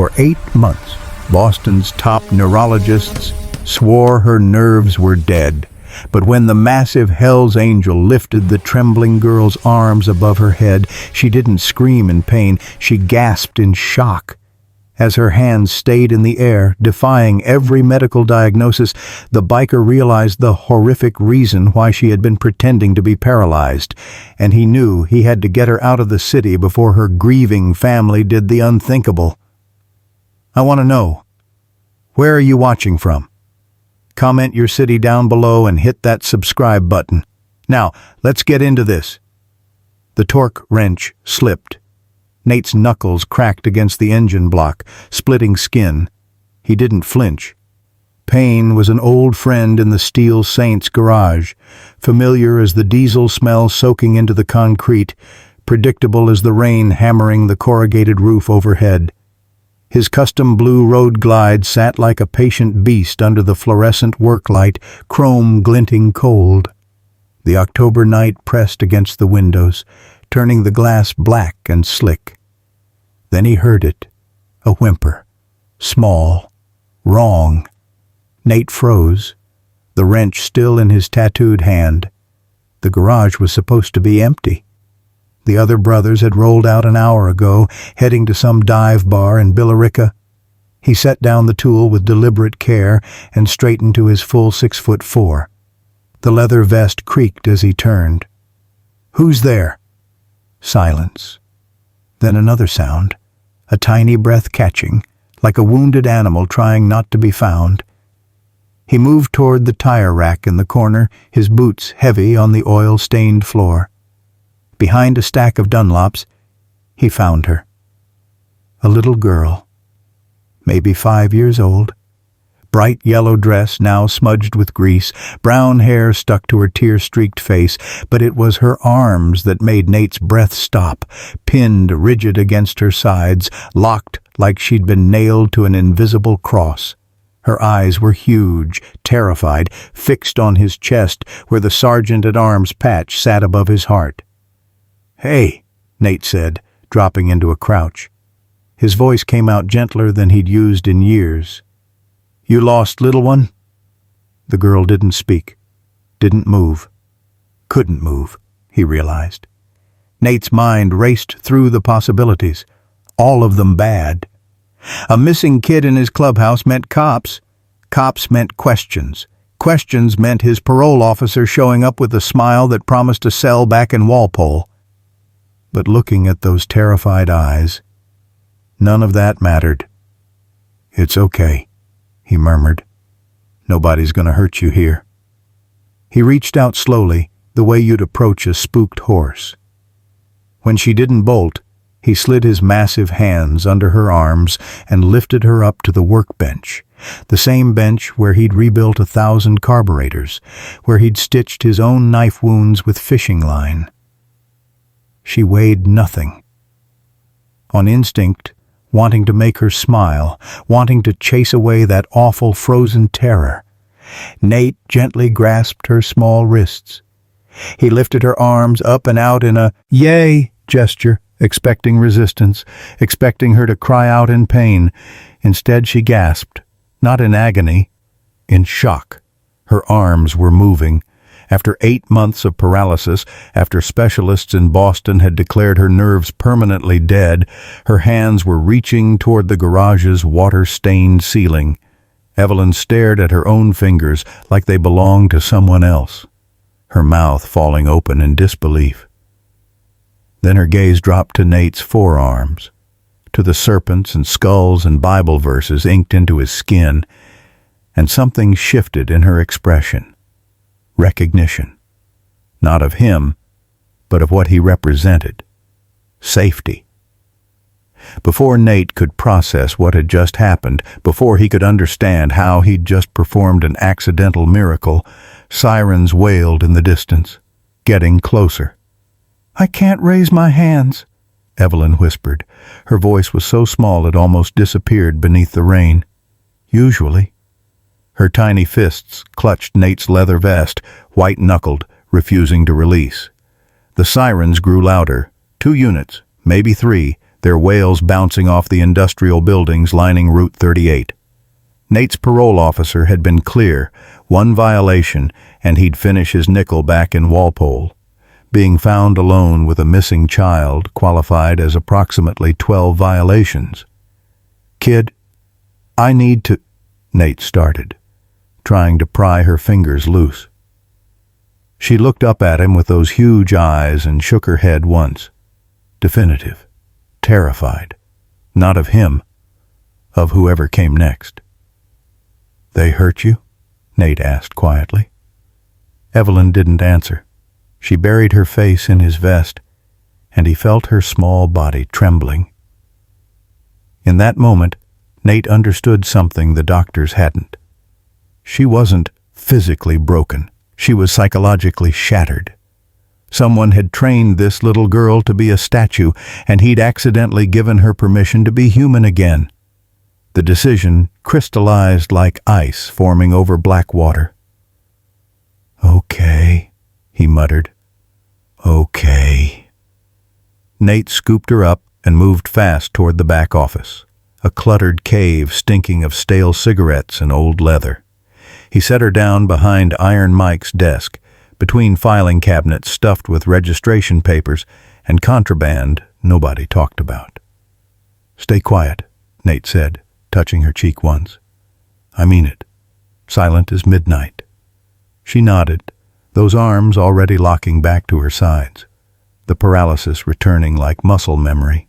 For 8 months, Boston's top neurologists swore her nerves were dead. But when the massive Hell's Angel lifted the trembling girl's arms above her head, she didn't scream in pain, she gasped in shock. As her hands stayed in the air, defying every medical diagnosis, the biker realized the horrific reason why she had been pretending to be paralyzed, and he knew he had to get her out of the city before her grieving family did the unthinkable. I want to know, where are you watching from? Comment your city down below and hit that subscribe button. Now, let's get into this. The torque wrench slipped. Nate's knuckles cracked against the engine block, splitting skin. He didn't flinch. Pain was an old friend in the Steel Saints garage, familiar as the diesel smell soaking into the concrete, predictable as the rain hammering the corrugated roof overhead. His custom blue road glide sat like a patient beast under the fluorescent work light, chrome glinting cold. The October night pressed against the windows, turning the glass black and slick. Then he heard it, a whimper, small, wrong. Nate froze, the wrench still in his tattooed hand. The garage was supposed to be empty. The other brothers had rolled out an hour ago, heading to some dive bar in Billerica. He set down the tool with deliberate care and straightened to his full 6'4". The leather vest creaked as he turned. "Who's there?" Silence. Then another sound, a tiny breath catching, like a wounded animal trying not to be found. He moved toward the tire rack in the corner, his boots heavy on the oil-stained floor. Behind a stack of Dunlops, he found her. A little girl, maybe 5 years old. Bright yellow dress now smudged with grease, brown hair stuck to her tear-streaked face, but it was her arms that made Nate's breath stop, pinned rigid against her sides, locked like she'd been nailed to an invisible cross. Her eyes were huge, terrified, fixed on his chest where the sergeant-at-arms patch sat above his heart. "Hey," Nate said, dropping into a crouch. His voice came out gentler than he'd used in years. "You lost little one?" The girl didn't speak, didn't move. Couldn't move, he realized. Nate's mind raced through the possibilities, all of them bad. A missing kid in his clubhouse meant cops. Cops meant questions. Questions meant his parole officer showing up with a smile that promised a cell back in Walpole. But looking at those terrified eyes, none of that mattered. "It's okay," he murmured. "Nobody's going to hurt you here." He reached out slowly, the way you'd approach a spooked horse. When she didn't bolt, he slid his massive hands under her arms and lifted her up to the workbench, the same bench where he'd rebuilt 1,000 carburetors, where he'd stitched his own knife wounds with fishing line. She weighed nothing. On instinct, wanting to make her smile, wanting to chase away that awful frozen terror, Nate gently grasped her small wrists. He lifted her arms up and out in a "yay" gesture, expecting resistance, expecting her to cry out in pain. Instead she gasped, not in agony, in shock. Her arms were moving. After 8 months of paralysis, after specialists in Boston had declared her nerves permanently dead, her hands were reaching toward the garage's water-stained ceiling. Evelyn stared at her own fingers like they belonged to someone else, her mouth falling open in disbelief. Then her gaze dropped to Nate's forearms, to the serpents and skulls and Bible verses inked into his skin, and something shifted in her expression. Recognition, not of him, but of what he represented. Safety. Before Nate could process what had just happened, before he could understand how he'd just performed an accidental miracle, sirens wailed in the distance, getting closer. "I can't raise my hands," Evelyn whispered. Her voice was so small it almost disappeared beneath the rain. "Usually." Her tiny fists clutched Nate's leather vest, white-knuckled, refusing to release. The sirens grew louder. 2 units, maybe 3, their wails bouncing off the industrial buildings lining Route 38. Nate's parole officer had been clear, one violation, and he'd finish his nickel back in Walpole. Being found alone with a missing child qualified as approximately 12 violations. "Kid, I need to—" Nate started, trying to pry her fingers loose. She looked up at him with those huge eyes and shook her head once. Definitive, terrified, not of him, of whoever came next. "They hurt you?" Nate asked quietly. Evelyn didn't answer. She buried her face in his vest, and he felt her small body trembling. In that moment, Nate understood something the doctors hadn't. She wasn't physically broken. She was psychologically shattered. Someone had trained this little girl to be a statue, and he'd accidentally given her permission to be human again. The decision crystallized like ice forming over black water. "Okay," he muttered. "Okay." Nate scooped her up and moved fast toward the back office, a cluttered cave stinking of stale cigarettes and old leather. He set her down behind Iron Mike's desk, between filing cabinets stuffed with registration papers and contraband nobody talked about. "Stay quiet," Nate said, touching her cheek once. "I mean it. Silent as midnight." She nodded, those arms already locking back to her sides, the paralysis returning like muscle memory.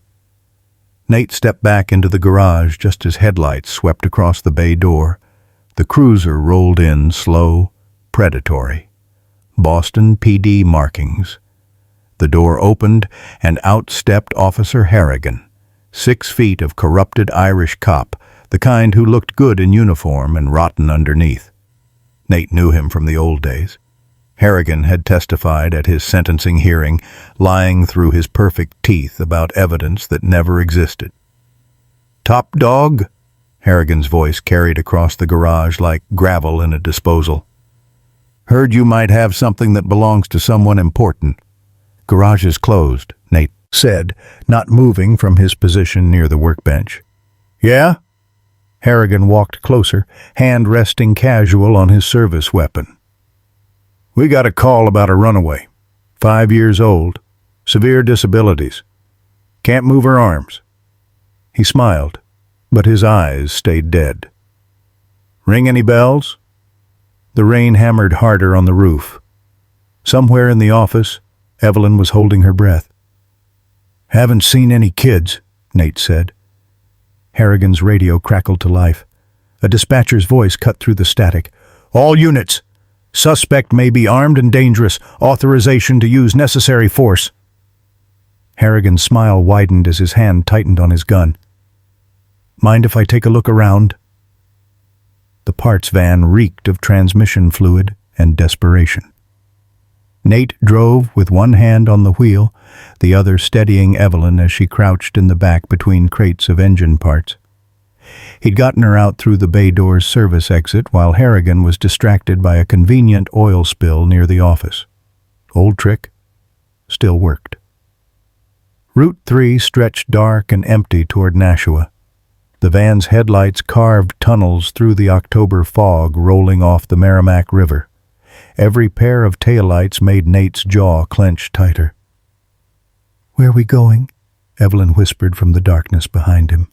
Nate stepped back into the garage just as headlights swept across the bay door. The cruiser rolled in slow, predatory. Boston PD markings. The door opened and out stepped Officer Harrigan, 6 feet of corrupted Irish cop, the kind who looked good in uniform and rotten underneath. Nate knew him from the old days. Harrigan had testified at his sentencing hearing, lying through his perfect teeth about evidence that never existed. "Top dog?" Harrigan's voice carried across the garage like gravel in a disposal. "Heard you might have something that belongs to someone important." "Garage is closed," Nate said, not moving from his position near the workbench. "Yeah?" Harrigan walked closer, hand resting casual on his service weapon. "We got a call about a runaway. 5 years old. Severe disabilities. Can't move her arms." He smiled, but his eyes stayed dead. "Ring any bells?" The rain hammered harder on the roof. Somewhere in the office, Evelyn was holding her breath. "Haven't seen any kids," Nate said. Harrigan's radio crackled to life. A dispatcher's voice cut through the static. "All units! Suspect may be armed and dangerous. Authorization to use necessary force." Harrigan's smile widened as his hand tightened on his gun. "Mind if I take a look around?" The parts van reeked of transmission fluid and desperation. Nate drove with one hand on the wheel, the other steadying Evelyn as she crouched in the back between crates of engine parts. He'd gotten her out through the bay door's service exit while Harrigan was distracted by a convenient oil spill near the office. Old trick. Still worked. Route 3 stretched dark and empty toward Nashua. The van's headlights carved tunnels through the October fog rolling off the Merrimack River. Every pair of taillights made Nate's jaw clench tighter. "Where are we going?" Evelyn whispered from the darkness behind him.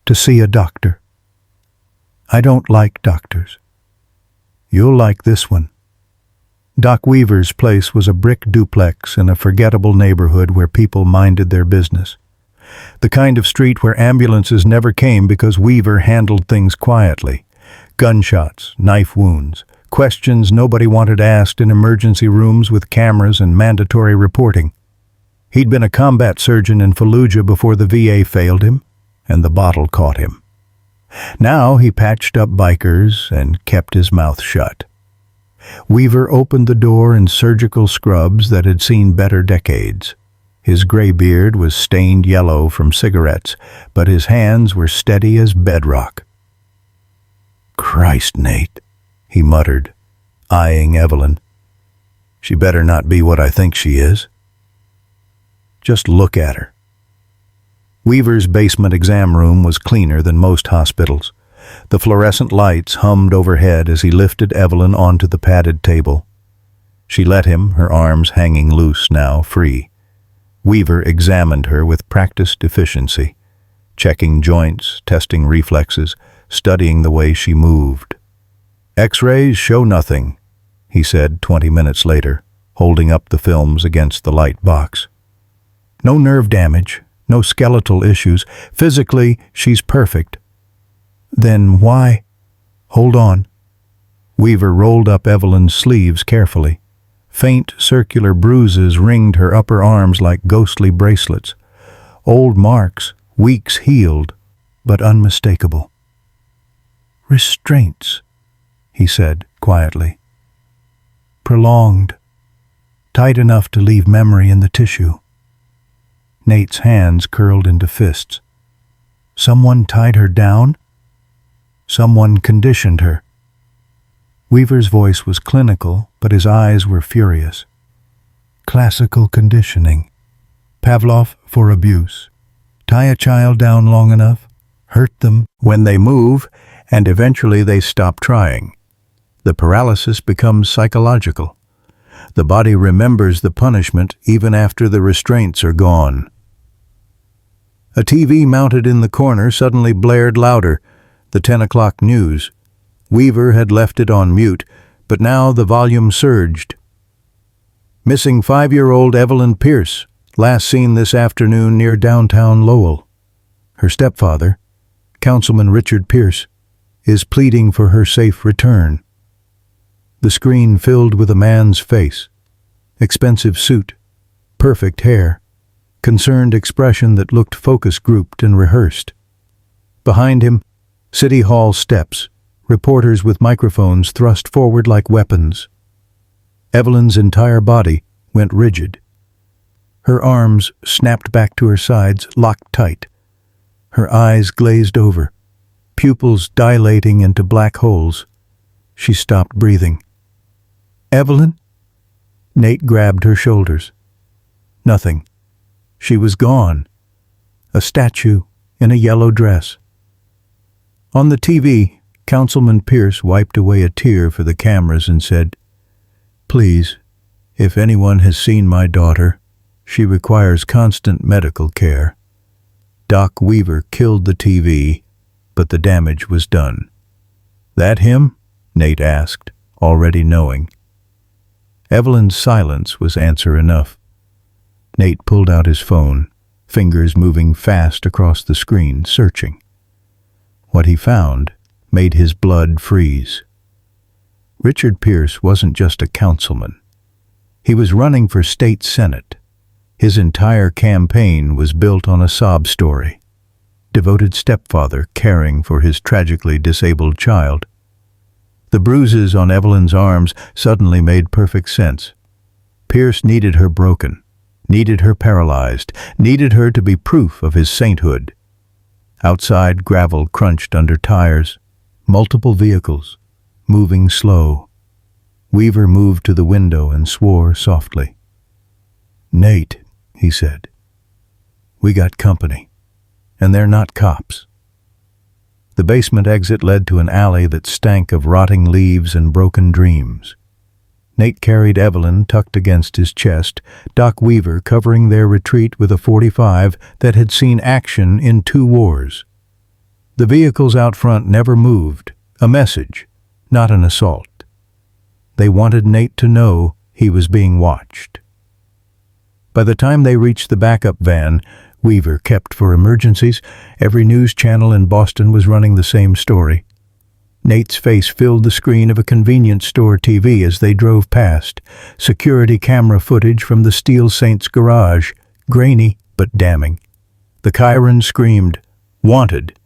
"To see a doctor." "I don't like doctors." "You'll like this one." Doc Weaver's place was a brick duplex in a forgettable neighborhood where people minded their business. The kind of street where ambulances never came because Weaver handled things quietly. Gunshots, knife wounds, questions nobody wanted asked in emergency rooms with cameras and mandatory reporting. He'd been a combat surgeon in Fallujah before the VA failed him, and the bottle caught him. Now he patched up bikers and kept his mouth shut. Weaver opened the door in surgical scrubs that had seen better decades. His gray beard was stained yellow from cigarettes, but his hands were steady as bedrock. "Christ, Nate," he muttered, eyeing Evelyn. "She better not be what I think she is. Just look at her." Weaver's basement exam room was cleaner than most hospitals. The fluorescent lights hummed overhead as he lifted Evelyn onto the padded table. She let him, her arms hanging loose now, free. Weaver examined her with practiced efficiency, checking joints, testing reflexes, studying the way she moved. "X-rays show nothing," he said 20 minutes later, holding up the films against the light box. "No nerve damage, no skeletal issues. Physically, she's perfect." "Then why?" "Hold on." Weaver rolled up Evelyn's sleeves carefully. Faint circular bruises ringed her upper arms like ghostly bracelets. Old marks, weeks healed, but unmistakable. "Restraints," he said quietly. "Prolonged. Tight enough to leave memory in the tissue." Nate's hands curled into fists. "Someone tied her down? Someone conditioned her." Weaver's voice was clinical, but his eyes were furious. "Classical conditioning. Pavlov for abuse. Tie a child down long enough, hurt them when they move, and eventually they stop trying. The paralysis becomes psychological. The body remembers the punishment even after the restraints are gone." A TV mounted in the corner suddenly blared louder, the 10 o'clock news. Weaver had left it on mute, but now the volume surged. "Missing 5-year-old Evelyn Pierce, last seen this afternoon near downtown Lowell. Her stepfather, Councilman Richard Pierce, is pleading for her safe return." The screen filled with a man's face. Expensive suit, perfect hair, concerned expression that looked focus-grouped and rehearsed. Behind him, City Hall steps, reporters with microphones thrust forward like weapons. Evelyn's entire body went rigid. Her arms snapped back to her sides, locked tight. Her eyes glazed over, pupils dilating into black holes. She stopped breathing. "Evelyn?" Nate grabbed her shoulders. Nothing. She was gone. A statue in a yellow dress. On the TV, Councilman Pierce wiped away a tear for the cameras and said, "Please, if anyone has seen my daughter, she requires constant medical care." Doc Weaver killed the TV, but the damage was done. "That him?" Nate asked, already knowing. Evelyn's silence was answer enough. Nate pulled out his phone, fingers moving fast across the screen, searching. What he found made his blood freeze. Richard Pierce wasn't just a councilman. He was running for state senate. His entire campaign was built on a sob story. Devoted stepfather caring for his tragically disabled child. The bruises on Evelyn's arms suddenly made perfect sense. Pierce needed her broken, needed her paralyzed, needed her to be proof of his sainthood. Outside, gravel crunched under tires. Multiple vehicles, moving slow. Weaver moved to the window and swore softly. "Nate," he said, "we got company, and they're not cops." The basement exit led to an alley that stank of rotting leaves and broken dreams. Nate carried Evelyn tucked against his chest, Doc Weaver covering their retreat with a .45 that had seen action in 2 wars. The vehicles out front never moved, a message, not an assault. They wanted Nate to know he was being watched. By the time they reached the backup van, Weaver kept for emergencies, every news channel in Boston was running the same story. Nate's face filled the screen of a convenience store TV as they drove past. Security camera footage from the Steel Saints garage, grainy but damning. The Chiron screamed, "Wanted!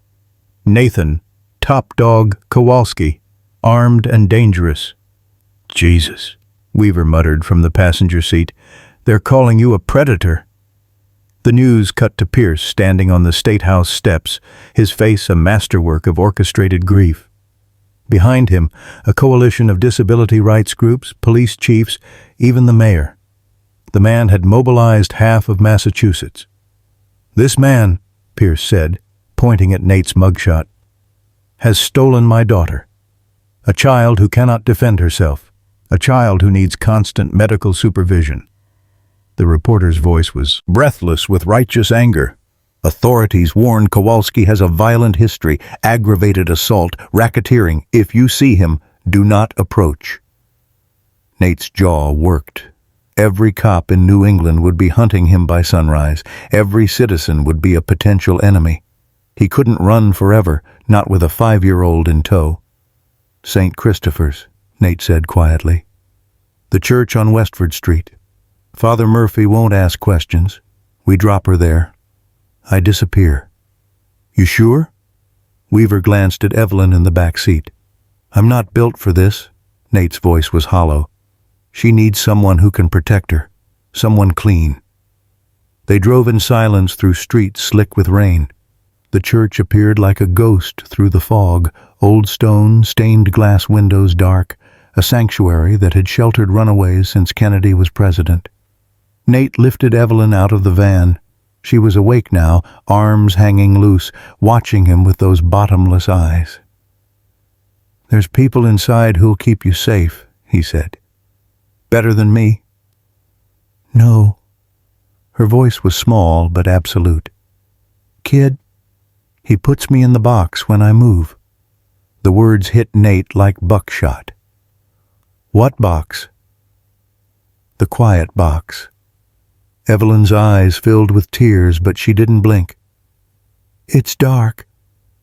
Nathan, Top Dog Kowalski, armed and dangerous." "Jesus," Weaver muttered from the passenger seat. "They're calling you a predator." The news cut to Pierce standing on the State House steps, his face a masterwork of orchestrated grief. Behind him, a coalition of disability rights groups, police chiefs, even the mayor. The man had mobilized half of Massachusetts. This man, Pierce said, pointing at Nate's mugshot, "has stolen my daughter. A child who cannot defend herself. A child who needs constant medical supervision." The reporter's voice was breathless with righteous anger. "Authorities warn Kowalski has a violent history, aggravated assault, racketeering. If you see him, do not approach." Nate's jaw worked. Every cop in New England would be hunting him by sunrise. Every citizen would be a potential enemy. He couldn't run forever, not with a 5-year-old in tow. "St. Christopher's," Nate said quietly. "The church on Westford Street. Father Murphy won't ask questions. We drop her there. I disappear." "You sure?" Weaver glanced at Evelyn in the back seat. "I'm not built for this." Nate's voice was hollow. "She needs someone who can protect her. Someone clean." They drove in silence through streets slick with rain. The church appeared like a ghost through the fog, old stone, stained glass windows dark, a sanctuary that had sheltered runaways since Kennedy was president. Nate lifted Evelyn out of the van. She was awake now, arms hanging loose, watching him with those bottomless eyes. "There's people inside who'll keep you safe," he said. "Better than me?" "No." Her voice was small but absolute. "Kid, he puts me in the box when I move." The words hit Nate like buckshot. "What box?" "The quiet box." Evelyn's eyes filled with tears, but she didn't blink. "It's dark,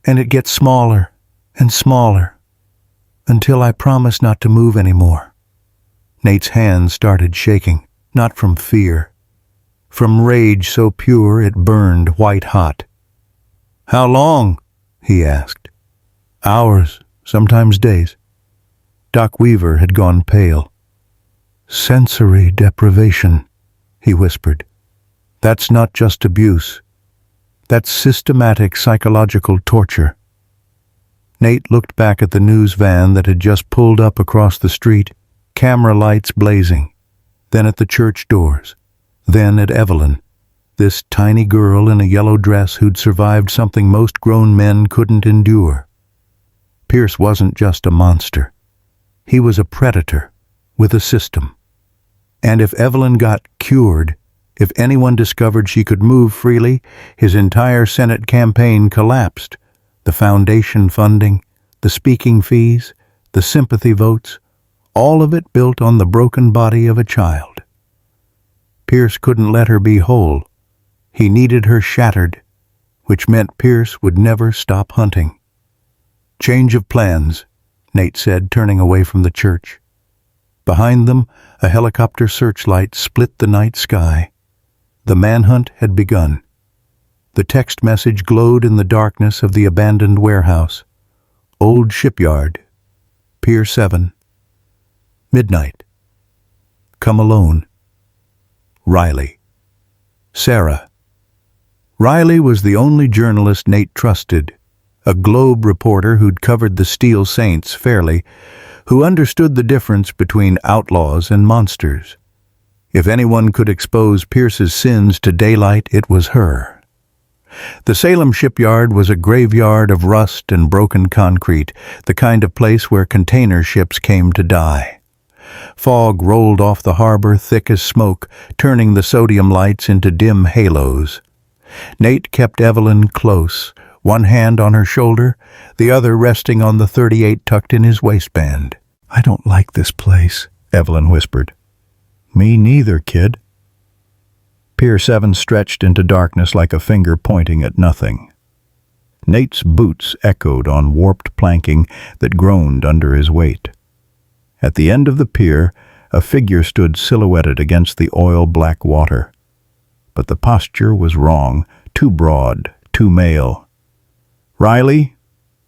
and it gets smaller and smaller, until I promise not to move anymore." Nate's hands started shaking, not from fear. From rage so pure it burned white hot. "How long?" he asked. "Hours, sometimes days." Doc Weaver had gone pale. "Sensory deprivation," he whispered. "That's not just abuse. That's systematic psychological torture." Nate looked back at the news van that had just pulled up across the street, camera lights blazing, then at the church doors, then at Evelyn, this tiny girl in a yellow dress who'd survived something most grown men couldn't endure. Pierce wasn't just a monster. He was a predator with a system. And if Evelyn got cured, if anyone discovered she could move freely, his entire Senate campaign collapsed. The foundation funding, the speaking fees, the sympathy votes, all of it built on the broken body of a child. Pierce couldn't let her be whole. He needed her shattered, which meant Pierce would never stop hunting. "Change of plans," Nate said, turning away from the church. Behind them, a helicopter searchlight split the night sky. The manhunt had begun. The text message glowed in the darkness of the abandoned warehouse. "Old Shipyard, Pier 7. Midnight. Come alone. Riley." Sarah. Riley was the only journalist Nate trusted, a Globe reporter who'd covered the Steel Saints fairly, who understood the difference between outlaws and monsters. If anyone could expose Pierce's sins to daylight, it was her. The Salem shipyard was a graveyard of rust and broken concrete, the kind of place where container ships came to die. Fog rolled off the harbor thick as smoke, turning the sodium lights into dim halos. Nate kept Evelyn close, one hand on her shoulder, the other resting on the .38 tucked in his waistband. "I don't like this place," Evelyn whispered. "Me neither, kid." Pier 7 stretched into darkness like a finger pointing at nothing. Nate's boots echoed on warped planking that groaned under his weight. At the end of the pier, a figure stood silhouetted against the oil-black water. But the posture was wrong, too broad, too male. "Riley?"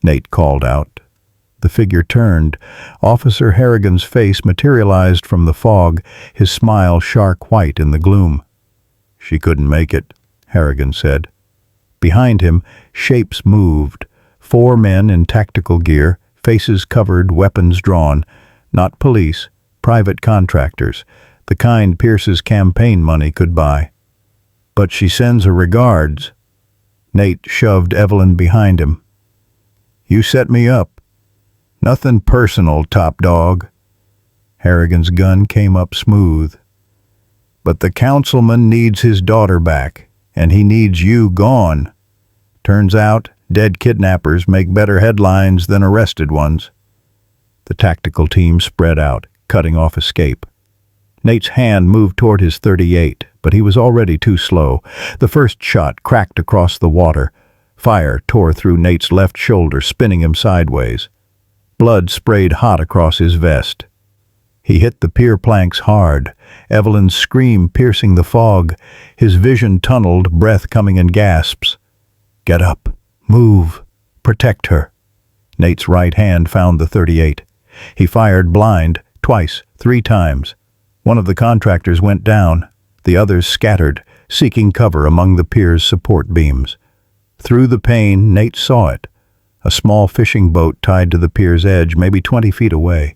Nate called out. The figure turned. Officer Harrigan's face materialized from the fog, his smile shark white in the gloom. "She couldn't make it," Harrigan said. Behind him, shapes moved. 4 men in tactical gear, faces covered, weapons drawn. Not police, private contractors, the kind Pierce's campaign money could buy. "But she sends her regards." Nate shoved Evelyn behind him. "You set me up. Nothing personal, top dog." Harrigan's gun came up smooth. "But the councilman needs his daughter back, and he needs you gone. Turns out, dead kidnappers make better headlines than arrested ones." The tactical team spread out, cutting off escape. Nate's hand moved toward his .38, but he was already too slow. The first shot cracked across the water. Fire tore through Nate's left shoulder, spinning him sideways. Blood sprayed hot across his vest. He hit the pier planks hard, Evelyn's scream piercing the fog, his vision tunneled, breath coming in gasps. "Get up. Move. Protect her." Nate's right hand found the .38. He fired blind, twice, 3 times. One of the contractors went down. The others scattered, seeking cover among the pier's support beams. Through the pane, Nate saw it. A small fishing boat tied to the pier's edge, maybe 20 feet away.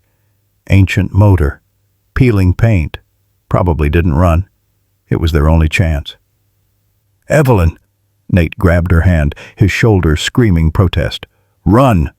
Ancient motor. Peeling paint. Probably didn't run. It was their only chance. "Evelyn!" Nate grabbed her hand, his shoulder screaming protest. "Run!"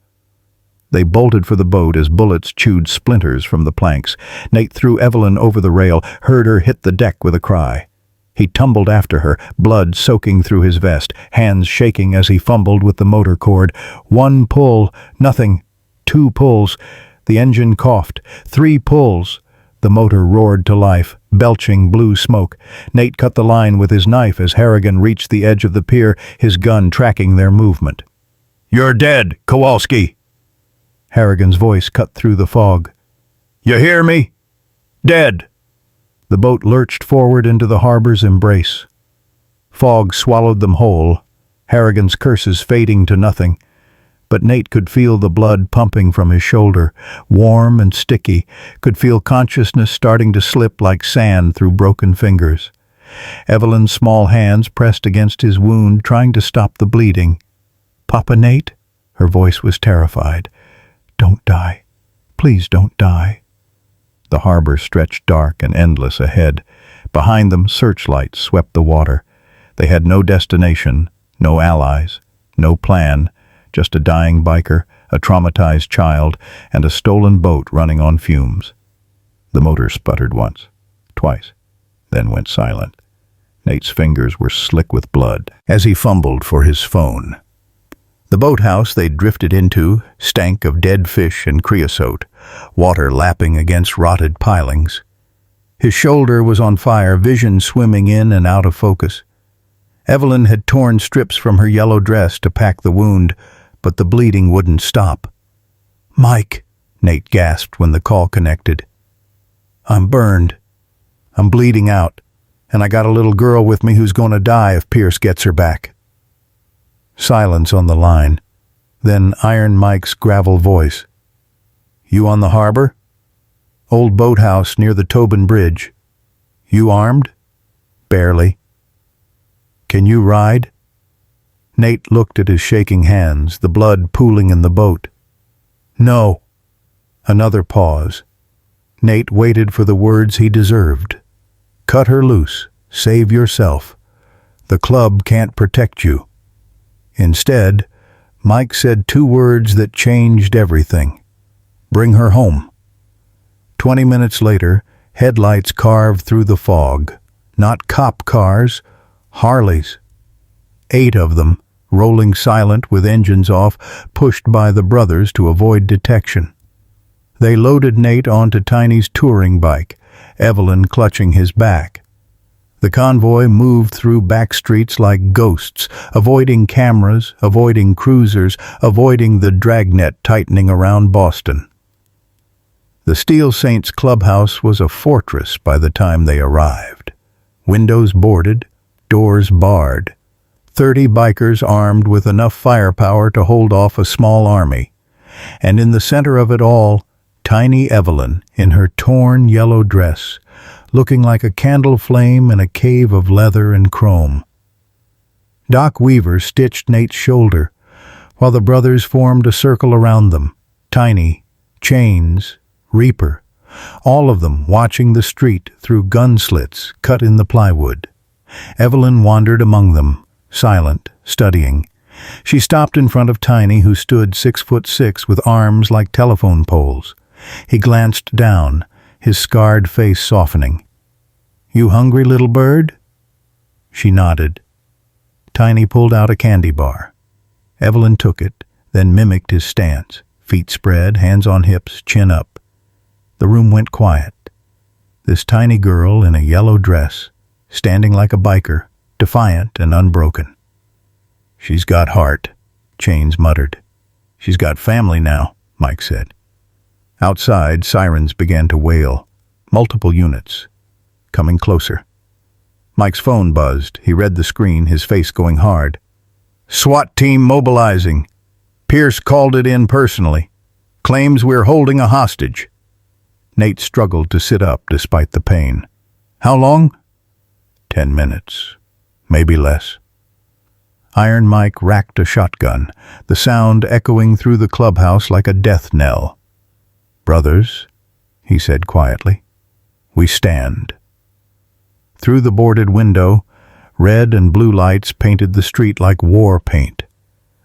They bolted for the boat as bullets chewed splinters from the planks. Nate threw Evelyn over the rail, heard her hit the deck with a cry. He tumbled after her, blood soaking through his vest, hands shaking as he fumbled with the motor cord. 1 pull, nothing. 2 pulls. The engine coughed. 3 pulls. The motor roared to life, belching blue smoke. Nate cut the line with his knife as Harrigan reached the edge of the pier, his gun tracking their movement. "You're dead, Kowalski!" Harrigan's voice cut through the fog. "You hear me? Dead!" The boat lurched forward into the harbor's embrace. Fog swallowed them whole, Harrigan's curses fading to nothing. But Nate could feel the blood pumping from his shoulder, warm and sticky, could feel consciousness starting to slip like sand through broken fingers. Evelyn's small hands pressed against his wound, trying to stop the bleeding. "Papa Nate?" Her voice was terrified. "Don't die. Please don't die." The harbor stretched dark and endless ahead. Behind them, searchlights swept the water. They had no destination, no allies, no plan, just a dying biker, a traumatized child, and a stolen boat running on fumes. The motor sputtered once, twice, then went silent. Nate's fingers were slick with blood as he fumbled for his phone. The boathouse they'd drifted into stank of dead fish and creosote, water lapping against rotted pilings. His shoulder was on fire, vision swimming in and out of focus. Evelyn had torn strips from her yellow dress to pack the wound, but the bleeding wouldn't stop. "Mike," Nate gasped when the call connected. "I'm burned. I'm bleeding out, and I got a little girl with me who's going to die if Pierce gets her back." Silence on the line, then Iron Mike's gravel voice. "You on the harbor? Old boathouse near the Tobin Bridge. You armed?" "Barely." "Can you ride?" Nate looked at his shaking hands, the blood pooling in the boat. "No." Another pause. Nate waited for the words he deserved. "Cut her loose. Save yourself. The club can't protect you." Instead, Mike said 2 words that changed everything. "Bring her home." 20 minutes later, headlights carved through the fog. Not cop cars, Harleys. 8 of them, rolling silent with engines off, pushed by the brothers to avoid detection. They loaded Nate onto Tiny's touring bike, Evelyn clutching his back. The convoy moved through back streets like ghosts, avoiding cameras, avoiding cruisers, avoiding the dragnet tightening around Boston. The Steel Saints clubhouse was a fortress by the time they arrived. Windows boarded, doors barred. 30 bikers armed with enough firepower to hold off a small army. And in the center of it all, tiny Evelyn in her torn yellow dress, looking like a candle flame in a cave of leather and chrome. Doc Weaver stitched Nate's shoulder, while the brothers formed a circle around them. Tiny, Chains, Reaper, all of them watching the street through gun slits cut in the plywood. Evelyn wandered among them, silent, studying. She stopped in front of Tiny, who stood 6'6" with arms like telephone poles. He glanced down, his scarred face softening. "You hungry, little bird?" She nodded. Tiny pulled out a candy bar. Evelyn took it, then mimicked his stance, feet spread, hands on hips, chin up. The room went quiet. This tiny girl in a yellow dress, standing like a biker, defiant and unbroken. "She's got heart," Chains muttered. "She's got family now," Mike said. Outside, sirens began to wail. Multiple units. Coming closer. Mike's phone buzzed. He read the screen, his face going hard. "SWAT team mobilizing. Pierce called it in personally. Claims we're holding a hostage." Nate struggled to sit up despite the pain. "How long?" 10 minutes. Maybe less. Iron Mike racked a shotgun, the sound echoing through the clubhouse like a death knell. "Brothers," he said quietly, "we stand." Through the boarded window, red and blue lights painted the street like war paint.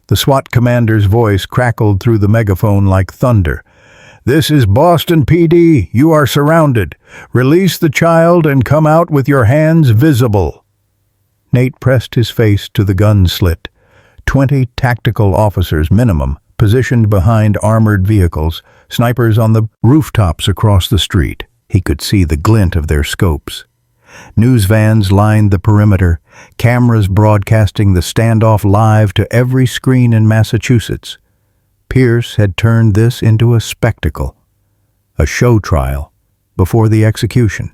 The SWAT commander's voice crackled through the megaphone like thunder. "This is Boston PD. You are surrounded. Release the child and come out with your hands visible." Nate pressed his face to the gun slit. 20 tactical officers minimum, positioned behind armored vehicles, snipers on the rooftops across the street. He could see the glint of their scopes. News vans lined the perimeter, cameras broadcasting the standoff live to every screen in Massachusetts. Pierce had turned this into a spectacle, a show trial, before the execution.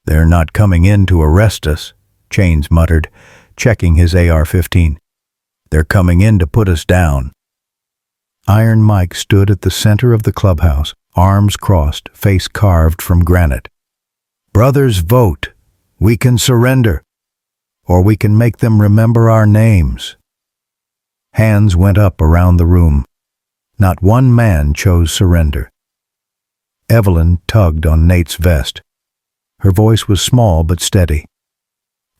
"They're not coming in to arrest us," Chains muttered, checking his AR-15. "They're coming in to put us down." Iron Mike stood at the center of the clubhouse, arms crossed, face carved from granite. "Brothers, vote. We can surrender, or we can make them remember our names." Hands went up around the room. Not one man chose surrender. Evelyn tugged on Nate's vest. Her voice was small but steady.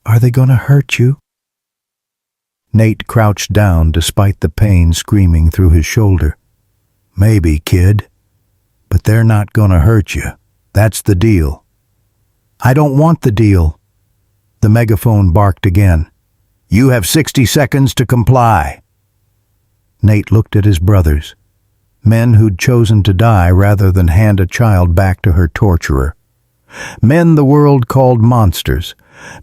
"Are they going to hurt you?" Nate crouched down despite the pain screaming through his shoulder. "Maybe, kid. But they're not going to hurt you. That's the deal." "I don't want the deal." The megaphone barked again. "You have 60 seconds to comply." Nate looked at his brothers, men who'd chosen to die rather than hand a child back to her torturer. Men the world called monsters,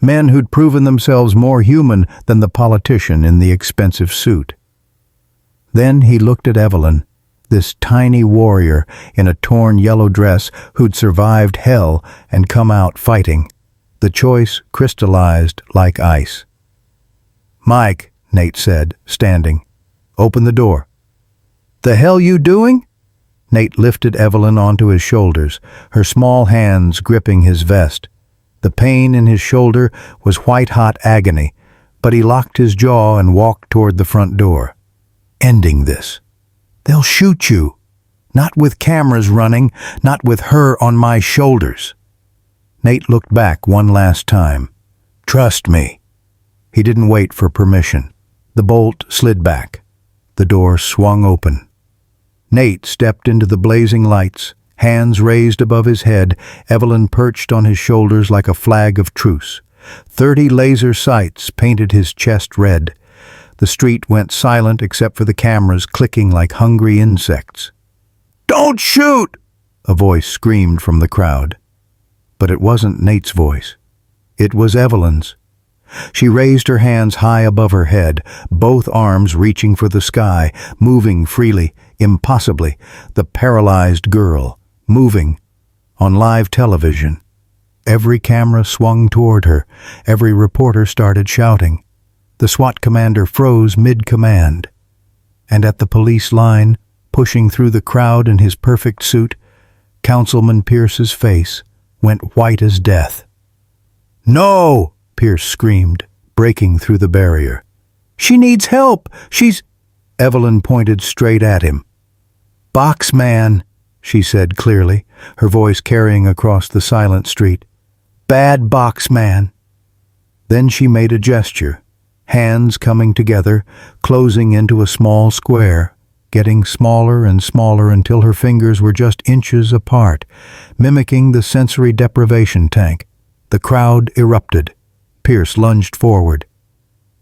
men who'd proven themselves more human than the politician in the expensive suit. Then he looked at Evelyn, this tiny warrior in a torn yellow dress who'd survived hell and come out fighting. The choice crystallized like ice. "Mike," Nate said, standing, "open the door." "The hell you doing?" Nate lifted Evelyn onto his shoulders, her small hands gripping his vest. The pain in his shoulder was white-hot agony, but he locked his jaw and walked toward the front door. "Ending this. They'll shoot you. Not with cameras running, not with her on my shoulders." Nate looked back one last time. "Trust me." He didn't wait for permission. The bolt slid back. The door swung open. Nate stepped into the blazing lights, hands raised above his head, Evelyn perched on his shoulders like a flag of truce. 30 laser sights painted his chest red. The street went silent except for the cameras clicking like hungry insects. "Don't shoot!" a voice screamed from the crowd. But it wasn't Nate's voice. It was Evelyn's. She raised her hands high above her head, both arms reaching for the sky, moving freely, impossibly, the paralyzed girl, moving, on live television. Every camera swung toward her, every reporter started shouting. The SWAT commander froze mid-command. And at the police line, pushing through the crowd in his perfect suit, Councilman Pierce's face went white as death. "No!" Pierce screamed, breaking through the barrier. "She needs help! She's—" Evelyn pointed straight at him. "Boxman," she said clearly, her voice carrying across the silent street. "Bad boxman." Then she made a gesture, hands coming together, closing into a small square, getting smaller and smaller until her fingers were just inches apart, mimicking the sensory deprivation tank. The crowd erupted. Pierce lunged forward.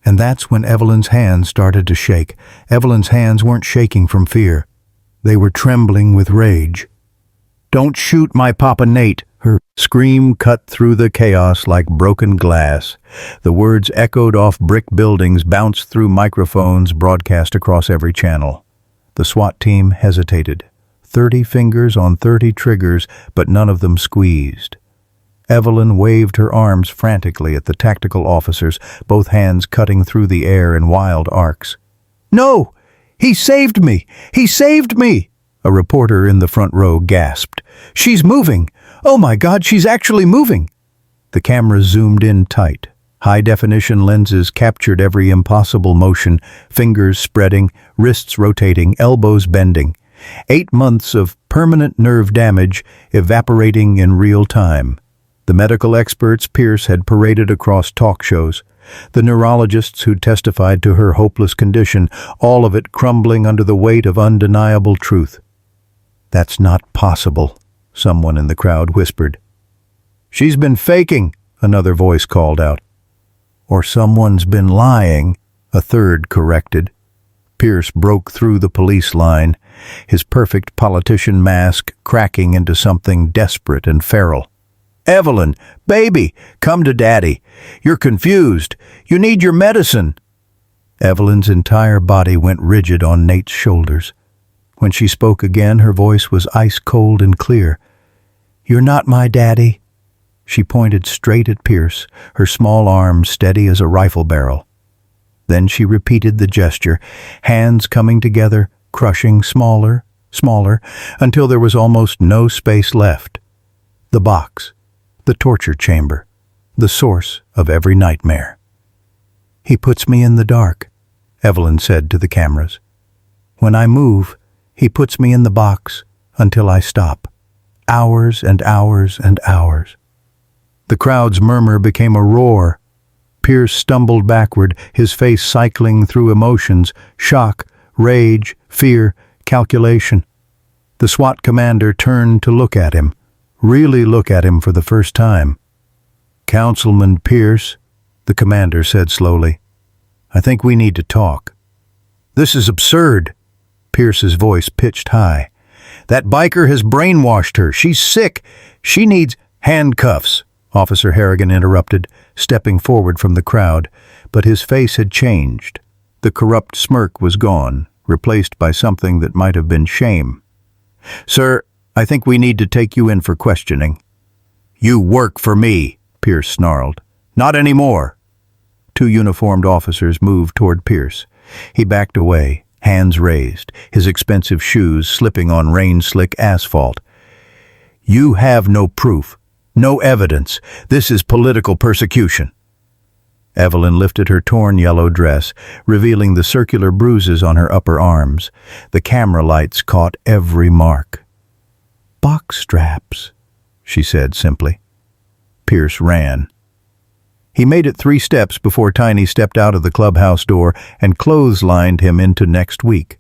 And that's when Evelyn's hands started to shake. Evelyn's hands weren't shaking from fear. They were trembling with rage. "Don't shoot my Papa Nate!" Her scream cut through the chaos like broken glass. The words echoed off brick buildings, bounced through microphones, broadcast across every channel. The SWAT team hesitated. 30 fingers on 30 triggers, but none of them squeezed. Evelyn waved her arms frantically at the tactical officers, both hands cutting through the air in wild arcs. "No! He saved me! He saved me!" A reporter in the front row gasped. "She's moving! Oh my God, she's actually moving!" The camera zoomed in tight. High-definition lenses captured every impossible motion, fingers spreading, wrists rotating, elbows bending. 8 months of permanent nerve damage evaporating in real time. The medical experts Pierce had paraded across talk shows, the neurologists who testified to her hopeless condition, all of it crumbling under the weight of undeniable truth. "That's not possible," someone in the crowd whispered. "She's been faking," another voice called out. "Or someone's been lying," a third corrected. Pierce broke through the police line, his perfect politician mask cracking into something desperate and feral. "Evelyn, baby, come to Daddy. You're confused. You need your medicine." Evelyn's entire body went rigid on Nate's shoulders. When she spoke again, her voice was ice-cold and clear. "You're not my daddy." She pointed straight at Pierce, her small arm steady as a rifle barrel. Then she repeated the gesture, hands coming together, crushing smaller, smaller, until there was almost no space left. The box, the torture chamber, the source of every nightmare. "He puts me in the dark," Evelyn said to the cameras. "When I move, he puts me in the box until I stop. Hours and hours and hours." The crowd's murmur became a roar. Pierce stumbled backward, his face cycling through emotions, shock, rage, fear, calculation. The SWAT commander turned to look at him, really look at him for the first time. "Councilman Pierce," the commander said slowly, "I think we need to talk." "This is absurd." Pierce's voice pitched high. "That biker has brainwashed her. She's sick. She needs handcuffs," Officer Harrigan interrupted, stepping forward from the crowd, but his face had changed. The corrupt smirk was gone, replaced by something that might have been shame. "Sir, I think we need to take you in for questioning." "You work for me," Pierce snarled. "Not anymore." 2 uniformed officers moved toward Pierce. He backed away, hands raised, his expensive shoes slipping on rain-slick asphalt. "You have no proof, no evidence. This is political persecution." Evelyn lifted her torn yellow dress, revealing the circular bruises on her upper arms. The camera lights caught every mark. "Box straps," she said simply. Pierce ran. He made it 3 steps before Tiny stepped out of the clubhouse door and clotheslined him into next week.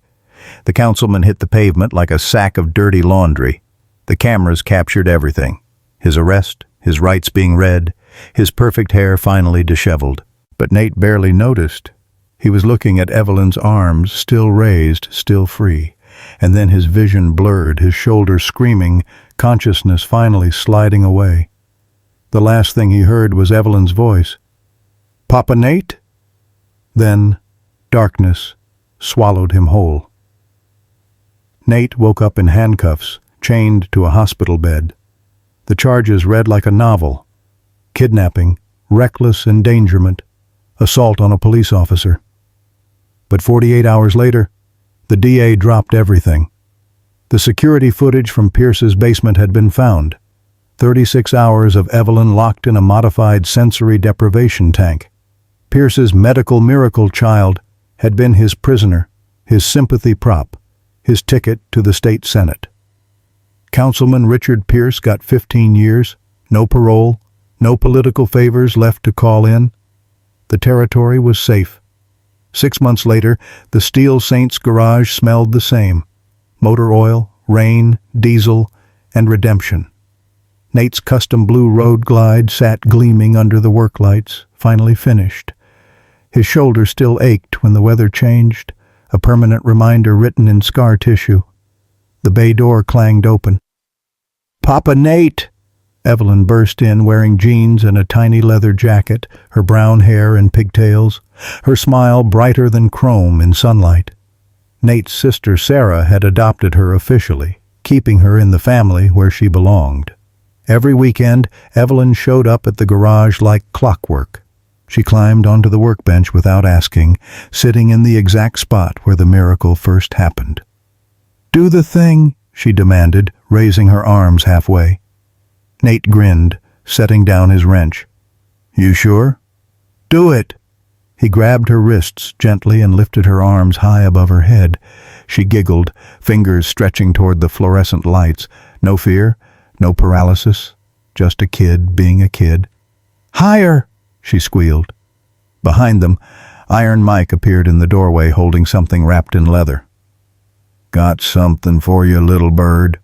The councilman hit the pavement like a sack of dirty laundry. The cameras captured everything. His arrest, his rights being read, his perfect hair finally disheveled. But Nate barely noticed. He was looking at Evelyn's arms, still raised, still free. And then his vision blurred, his shoulders screaming, consciousness finally sliding away. The last thing he heard was Evelyn's voice. "Papa Nate?" Then darkness swallowed him whole. Nate woke up in handcuffs, chained to a hospital bed. The charges read like a novel. Kidnapping, reckless endangerment, assault on a police officer. But 48 hours later, the DA dropped everything. The security footage from Pierce's basement had been found. 36 hours of Evelyn locked in a modified sensory deprivation tank. Pierce's medical miracle child had been his prisoner, his sympathy prop, his ticket to the state senate. Councilman Richard Pierce got 15 years, no parole, no political favors left to call in. The territory was safe. 6 months later, the Steel Saints garage smelled the same. Motor oil, rain, diesel, and redemption. Nate's custom blue road glide sat gleaming under the work lights, finally finished. His shoulder still ached when the weather changed, a permanent reminder written in scar tissue. The bay door clanged open. "Papa Nate!" Evelyn burst in wearing jeans and a tiny leather jacket, her brown hair in pigtails, her smile brighter than chrome in sunlight. Nate's sister Sarah had adopted her officially, keeping her in the family where she belonged. Every weekend, Evelyn showed up at the garage like clockwork. She climbed onto the workbench without asking, sitting in the exact spot where the miracle first happened. "Do the thing," she demanded, raising her arms halfway. Nate grinned, setting down his wrench. "You sure?" "Do it!" He grabbed her wrists gently and lifted her arms high above her head. She giggled, fingers stretching toward the fluorescent lights. No fear, no paralysis, just a kid being a kid. "Higher!" she squealed. Behind them, Iron Mike appeared in the doorway holding something wrapped in leather. "Got something for you, little bird."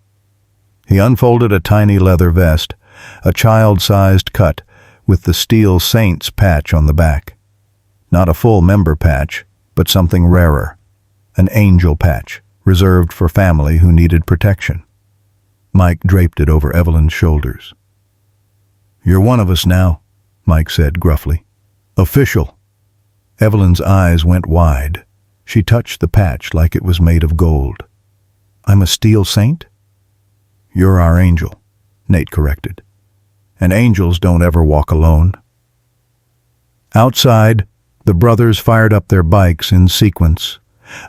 He unfolded a tiny leather vest, a child-sized cut, with the Steel Saints patch on the back. Not a full member patch, but something rarer. An angel patch, reserved for family who needed protection. Mike draped it over Evelyn's shoulders. "You're one of us now," Mike said gruffly. "Official." Evelyn's eyes went wide. She touched the patch like it was made of gold. "I'm a Steel Saint?" "You're our angel," Nate corrected. "And angels don't ever walk alone." Outside, the brothers fired up their bikes in sequence.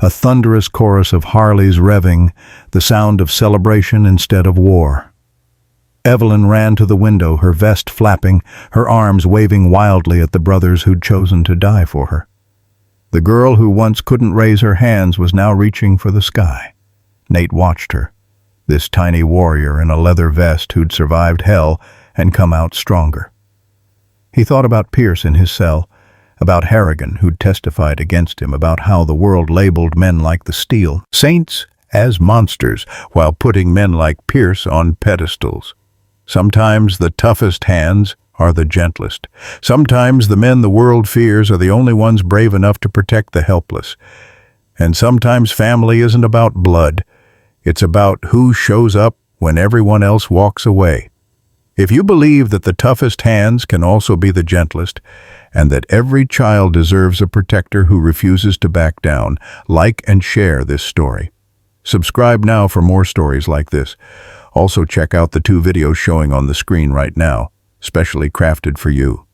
A thunderous chorus of Harleys revving, the sound of celebration instead of war. Evelyn ran to the window, her vest flapping, her arms waving wildly at the brothers who'd chosen to die for her. The girl who once couldn't raise her hands was now reaching for the sky. Nate watched her, this tiny warrior in a leather vest who'd survived hell and come out stronger. He thought about Pierce in his cell, about Harrigan who'd testified against him, about how the world labeled men like the Steel Saints as monsters while putting men like Pierce on pedestals. Sometimes the toughest hands are the gentlest. Sometimes the men the world fears are the only ones brave enough to protect the helpless. And sometimes family isn't about blood. It's about who shows up when everyone else walks away. If you believe that the toughest hands can also be the gentlest, and that every child deserves a protector who refuses to back down, like and share this story. Subscribe now for more stories like this. Also check out the 2 videos showing on the screen right now, specially crafted for you.